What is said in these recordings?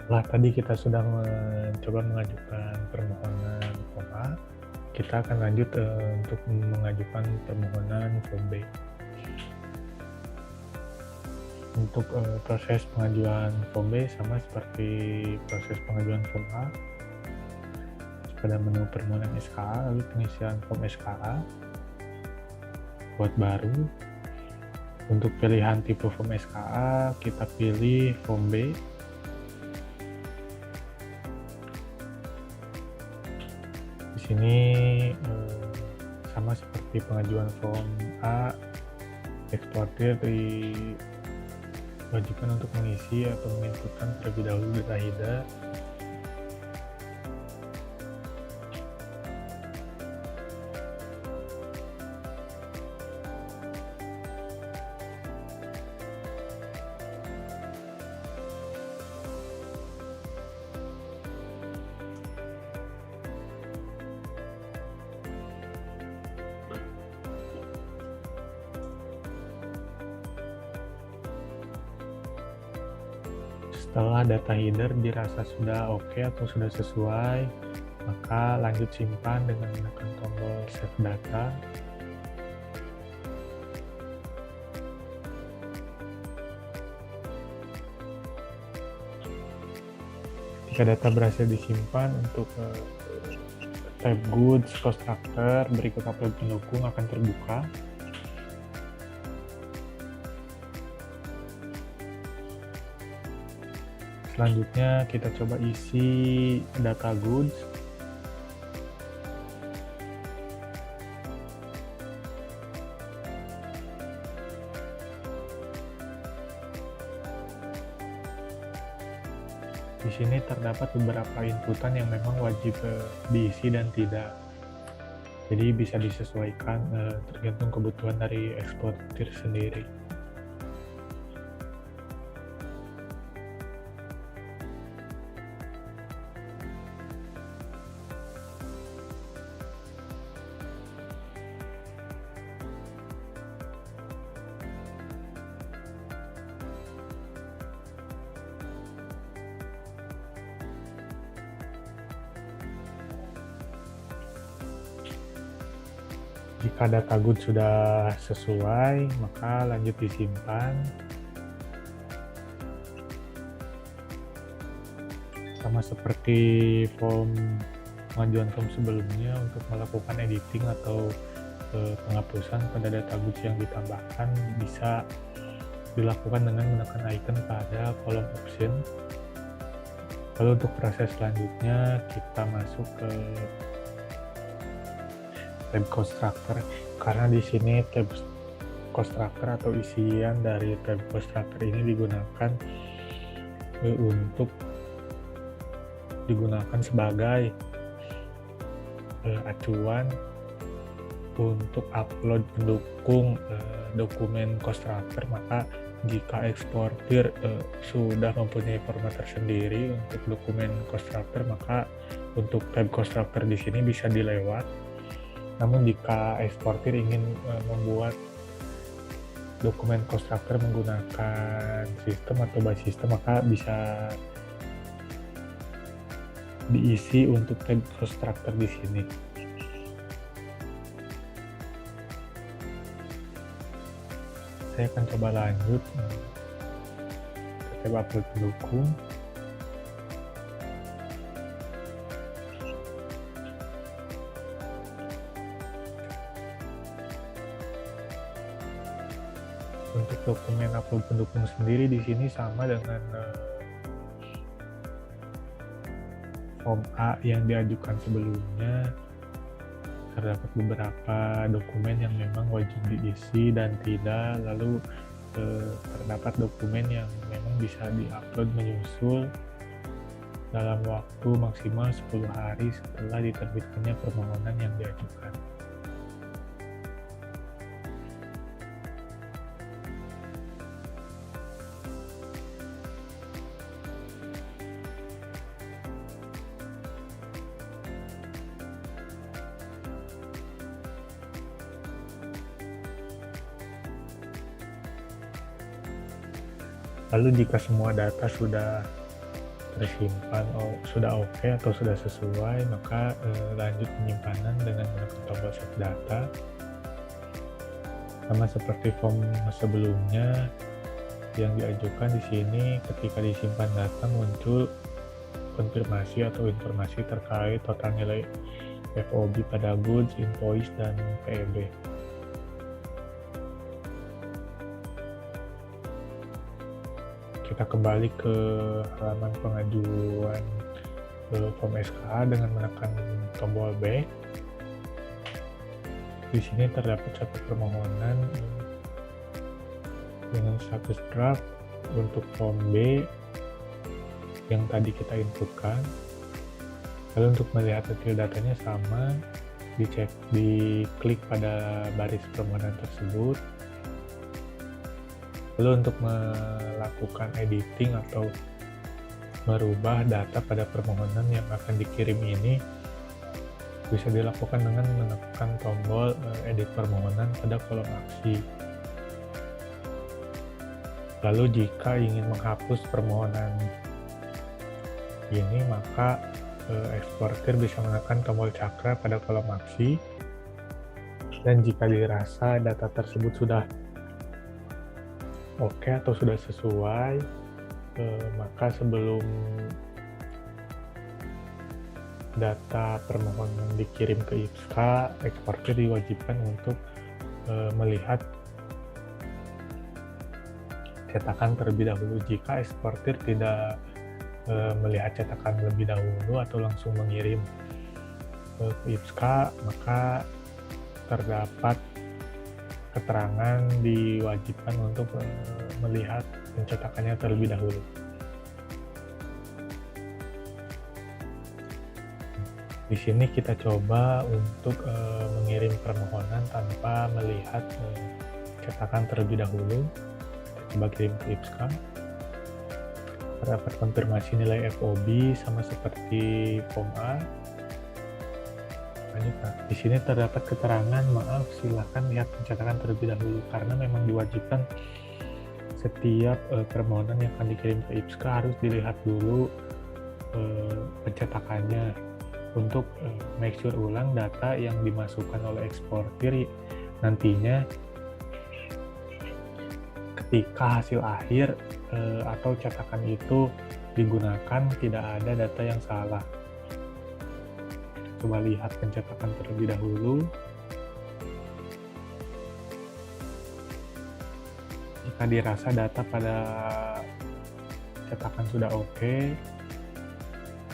Setelah tadi kita sudah mencoba mengajukan permohonan form A, kita akan lanjut untuk mengajukan permohonan form B. Untuk proses pengajuan form B sama seperti proses pengajuan form A. Pada menu permohonan SKA, lalu pengisian form SKA, buat baru. Untuk pilihan tipe form SKA, kita pilih form B. Di sini sama seperti pengajuan form A, eksportir diwajibkan untuk mengisi atau menginputkan terlebih dahulu data HIDA. Setelah data header dirasa sudah oke atau sudah sesuai, maka lanjut simpan dengan menekan tombol save data. Jika data berhasil disimpan, untuk tab goods constructor berikut upload pendukung akan terbuka. Selanjutnya kita coba isi data goods. Di sini terdapat beberapa inputan yang memang wajib diisi dan tidak. Jadi bisa disesuaikan tergantung kebutuhan dari eksportir sendiri. Jika data goods sudah sesuai, maka lanjut disimpan. Sama seperti pengajuan form sebelumnya, untuk melakukan editing atau penghapusan pada data goods yang ditambahkan bisa dilakukan dengan menekan icon pada kolom option. Lalu untuk proses selanjutnya kita masuk ke tab constructor, karena di sini tab constructor atau isian dari tab constructor ini digunakan sebagai acuan untuk upload pendukung dokumen constructor. Maka jika eksportir sudah mempunyai format tersendiri untuk dokumen constructor, maka untuk tab constructor di sini bisa dilewat. Namun jika eksportir ingin membuat dokumen constructor menggunakan sistem atau by system, maka bisa diisi untuk tab constructor di sini. Saya akan coba lanjut ke tab upload pendukung. Untuk dokumen upload pendukung sendiri di sini sama dengan form A yang diajukan sebelumnya. Terdapat beberapa dokumen yang memang wajib diisi dan tidak, lalu terdapat dokumen yang memang bisa diupload menyusul dalam waktu maksimal 10 hari setelah diterbitkannya permohonan yang diajukan. Lalu jika semua data sudah tersimpan sudah oke atau sudah sesuai, maka lanjut penyimpanan dengan menekan tombol save data. Sama seperti form sebelumnya yang diajukan di sini, ketika disimpan data muncul konfirmasi atau informasi terkait total nilai FOB pada goods, invoice, dan PEB. Kita kembali ke halaman pengajuan form SKA dengan menekan tombol back. Di sini terdapat satu permohonan dengan status draft untuk form B yang tadi kita inputkan. Lalu untuk melihat detail datanya sama, diklik pada baris permohonan tersebut. Lalu untuk melakukan editing atau merubah data pada permohonan yang akan dikirim ini bisa dilakukan dengan menekan tombol edit permohonan pada kolom aksi. Lalu jika ingin menghapus permohonan ini, maka eksportir bisa menekan tombol cakra pada kolom aksi, dan jika dirasa data tersebut sudah oke atau sudah sesuai, maka sebelum data permohonan dikirim ke IPSKA, eksportir diwajibkan untuk melihat cetakan terlebih dahulu. Jika eksportir tidak melihat cetakan lebih dahulu atau langsung mengirim ke IPSKA, maka terdapat keterangan diwajibkan untuk melihat pencetakannya terlebih dahulu. Di sini kita coba untuk mengirim permohonan tanpa melihat cetakan terlebih dahulu. Kita coba kirim ke IPSKA. Terdapat konfirmasi nilai FOB sama seperti form A. Lanjut. Nah, di sini terdapat keterangan, maaf, silakan lihat pencetakan terlebih dahulu, karena memang diwajibkan setiap permohonan yang akan dikirim ke IPSKA harus dilihat dulu pencetakannya, untuk make sure ulang data yang dimasukkan oleh eksportir nantinya ketika hasil akhir atau cetakan itu digunakan tidak ada data yang salah. Coba lihat pencetakan terlebih dahulu. Jika dirasa data pada cetakan sudah oke,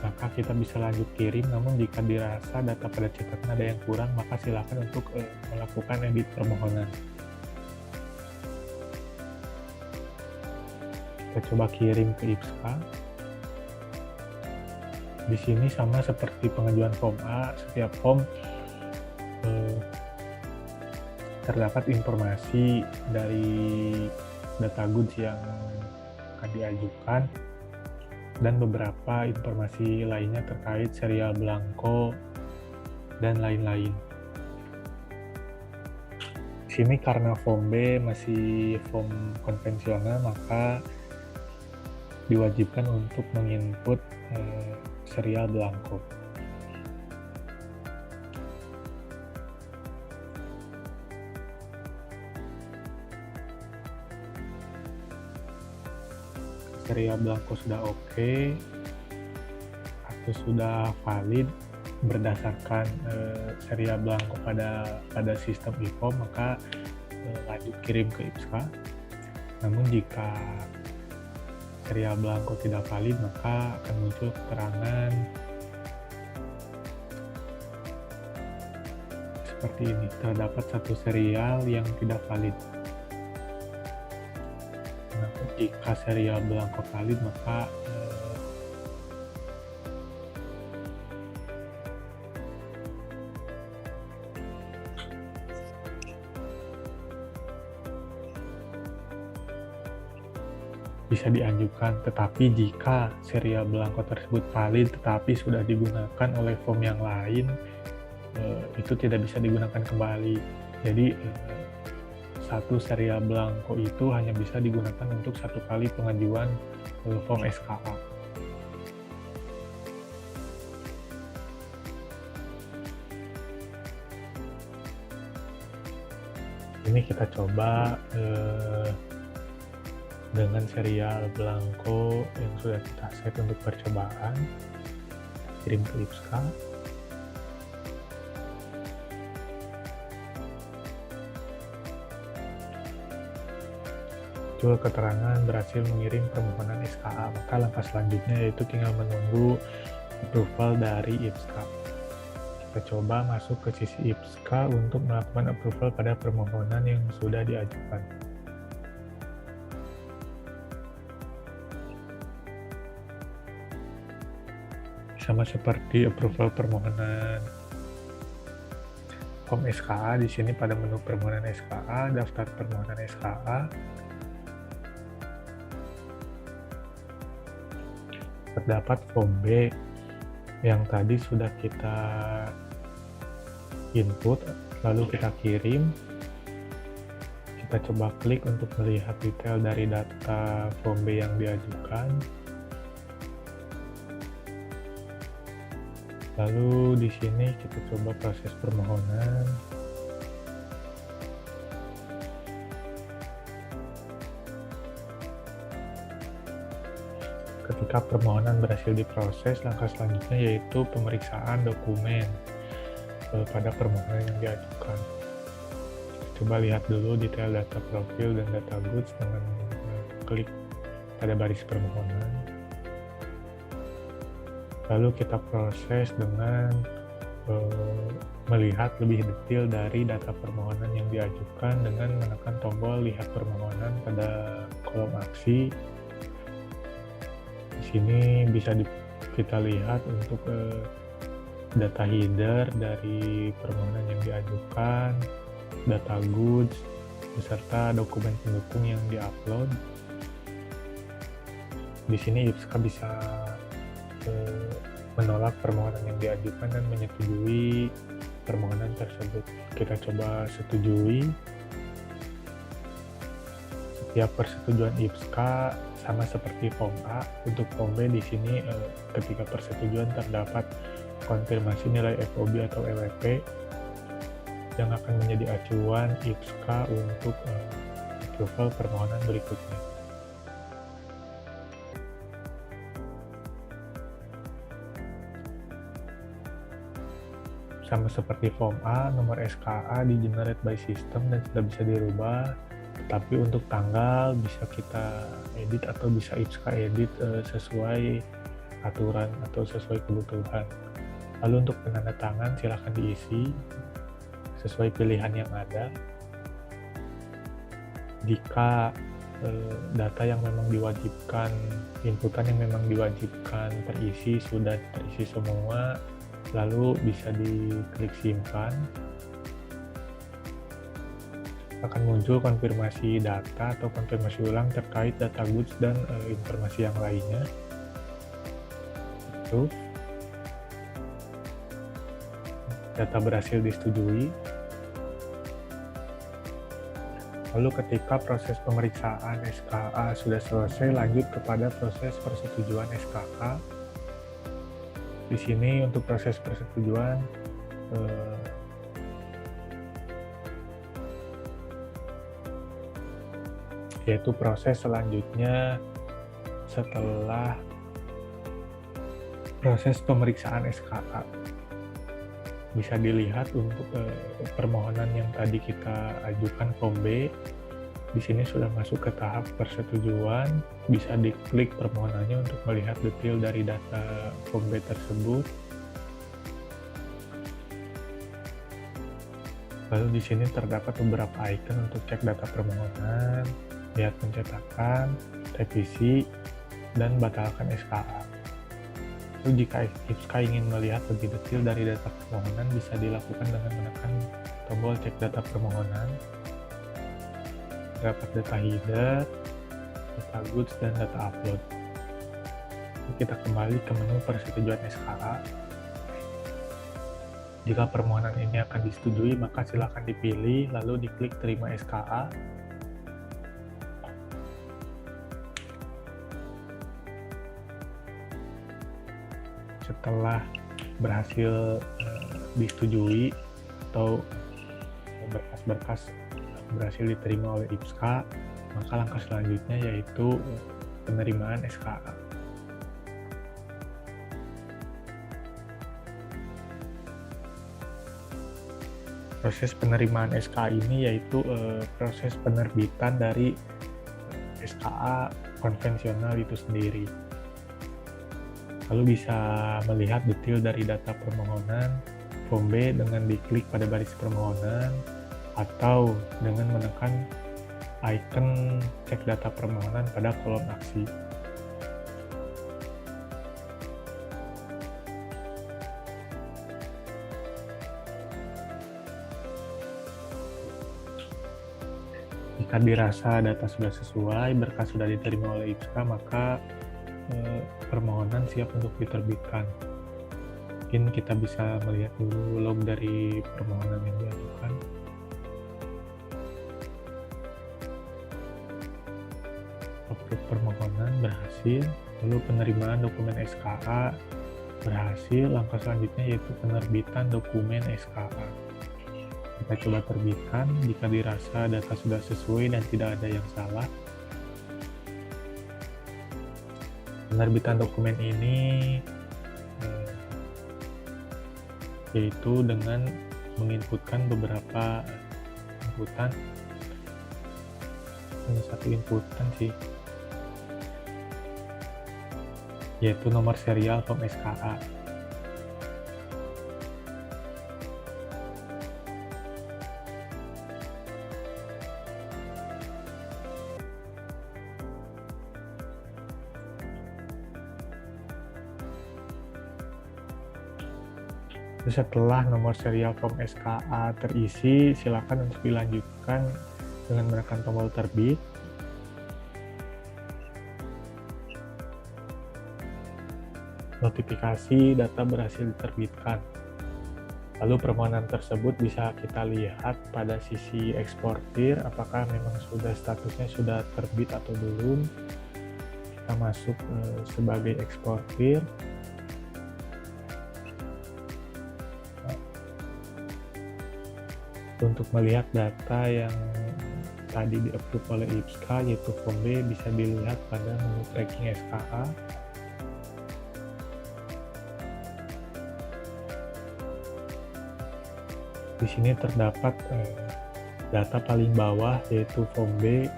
maka kita bisa lanjut kirim. Namun jika dirasa data pada cetakan ada yang kurang, maka silakan untuk melakukan edit permohonan. Kita coba kirim ke IPSKA. Di sini sama seperti pengajuan form A, setiap form terdapat informasi dari data goods yang akan diajukan, dan beberapa informasi lainnya terkait serial belangko dan lain-lain. Di sini karena form B masih form konvensional, maka diwajibkan untuk menginput serial belangko. Serial belangko sudah oke atau sudah valid berdasarkan serial belangko pada sistem IPOM, maka lanjut kirim ke IPSKA. Namun jika serial belangko tidak valid, maka akan muncul keterangan seperti ini: terdapat satu serial yang tidak valid. Jika serial belangko valid, maka bisa diajukan. Tetapi jika serial belangko tersebut valid tetapi sudah digunakan oleh form yang lain, itu tidak bisa digunakan kembali. Jadi satu serial belangko itu hanya bisa digunakan untuk satu kali pengajuan form SKA. Ini kita coba dengan serial belangko yang sudah kita set untuk percobaan, kirim ke IPSKA. Muncul keterangan berhasil mengirim permohonan SKA, maka langkah selanjutnya yaitu tinggal menunggu approval dari IPSKA. Kita coba masuk ke sisi IPSKA untuk melakukan approval pada permohonan yang sudah diajukan. Sama seperti approval permohonan form SKA, di sini pada menu permohonan SKA, daftar permohonan SKA, terdapat form B yang tadi sudah kita input, lalu kita kirim. Kita coba klik untuk melihat detail dari data form B yang diajukan. Lalu di sini kita coba proses permohonan. Ketika permohonan berhasil diproses, langkah selanjutnya yaitu pemeriksaan dokumen pada permohonan yang diajukan. Coba lihat dulu detail data profil dan data goods dengan klik pada baris permohonan. Lalu kita proses dengan melihat lebih detail dari data permohonan yang diajukan dengan menekan tombol lihat permohonan pada kolom aksi. Di sini bisa kita lihat untuk data header dari permohonan yang diajukan, data goods, beserta dokumen pendukung yang diupload. Di sini IPSKA bisa menolak permohonan yang diajukan dan menyetujui permohonan tersebut. Kita coba setujui. Setiap persetujuan IPSKA sama seperti form A. Untuk form B di sini ketika persetujuan terdapat konfirmasi nilai FOB atau LWP yang akan menjadi acuan IPSKA untuk approval permohonan berikutnya. Sama seperti form A, nomor SKA di-generate by system dan sudah bisa dirubah. Tapi untuk tanggal bisa kita edit atau bisa IPSKA edit sesuai aturan atau sesuai kebutuhan. Lalu untuk penanda tangan silahkan diisi sesuai pilihan yang ada. Jika data yang memang diwajibkan, inputan yang memang diwajibkan terisi, sudah terisi semua, lalu bisa diklik simpan. Akan muncul konfirmasi data atau konfirmasi ulang terkait data goods dan informasi yang lainnya. Itu data berhasil disetujui. Lalu ketika proses pemeriksaan SKA sudah selesai, lanjut kepada proses persetujuan SKA. Di sini untuk proses persetujuan yaitu proses selanjutnya setelah proses pemeriksaan SKA. Bisa dilihat untuk permohonan yang tadi kita ajukan form B, di sini sudah masuk ke tahap persetujuan. Bisa diklik permohonannya untuk melihat detail dari data form B tersebut. Lalu di sini terdapat beberapa icon untuk cek data permohonan, lihat pencetakan, revisi, dan batalkan SKA. Lalu jika IPSKA ingin melihat lebih detail dari data permohonan, bisa dilakukan dengan menekan tombol cek data permohonan. Terdapat data header, data goods, dan data upload. Lalu kita kembali ke menu persetujuan SKA. Jika permohonan ini akan disetujui, maka silakan dipilih, lalu diklik terima SKA. Setelah berhasil disetujui atau berkas-berkas berhasil diterima oleh IPSKA, maka langkah selanjutnya yaitu penerimaan SKA. Proses penerimaan SKA ini yaitu proses penerbitan dari SKA konvensional itu sendiri. Lalu bisa melihat detail dari data permohonan form B dengan diklik pada baris permohonan atau dengan menekan icon cek data permohonan pada kolom aksi. Jika dirasa data sudah sesuai, berkas sudah diterima oleh IPSKA, maka permohonan siap untuk diterbitkan. Mungkin kita bisa melihat dulu log dari permohonan yang diajukan. Approve permohonan berhasil, lalu penerimaan dokumen SKA berhasil. Langkah selanjutnya yaitu penerbitan dokumen SKA. Kita coba terbitkan. Jika dirasa data sudah sesuai dan tidak ada yang salah, penerbitan dokumen ini yaitu dengan menginputkan beberapa inputan, hanya satu inputan sih, yaitu nomor serial form SKA. Setelah nomor serial form SKA terisi, silakan untuk dilanjutkan dengan menekan tombol terbit. Notifikasi data berhasil diterbitkan. Lalu permohonan tersebut bisa kita lihat pada sisi eksportir, apakah memang statusnya sudah terbit atau belum. Kita masuk sebagai eksportir. Untuk melihat data yang tadi di-approve oleh IPSKA yaitu form B, bisa dilihat pada menu tracking SKA. Di sini terdapat data paling bawah yaitu form B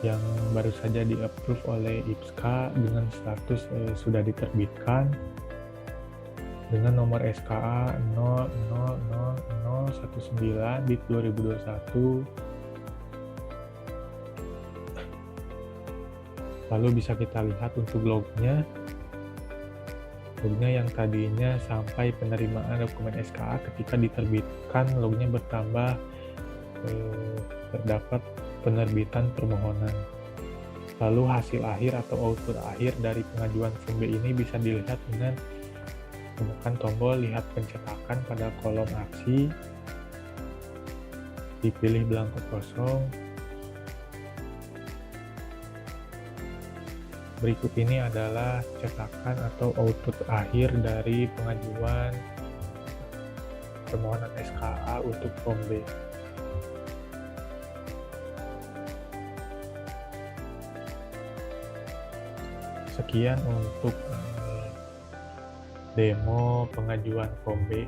yang baru saja di-approve oleh IPSKA dengan status sudah diterbitkan dengan nomor SKA 000019/2021. Lalu bisa kita lihat untuk lognya yang tadinya sampai penerimaan dokumen SKA, ketika diterbitkan lognya bertambah, terdapat penerbitan permohonan. Lalu hasil akhir atau output akhir dari pengajuan form B ini bisa dilihat dengan menekan tombol lihat pencetakan pada kolom aksi, dipilih belangko kosong. Berikut ini adalah cetakan atau output akhir dari pengajuan permohonan SKA untuk form B. Sekian untuk demo pengajuan form B.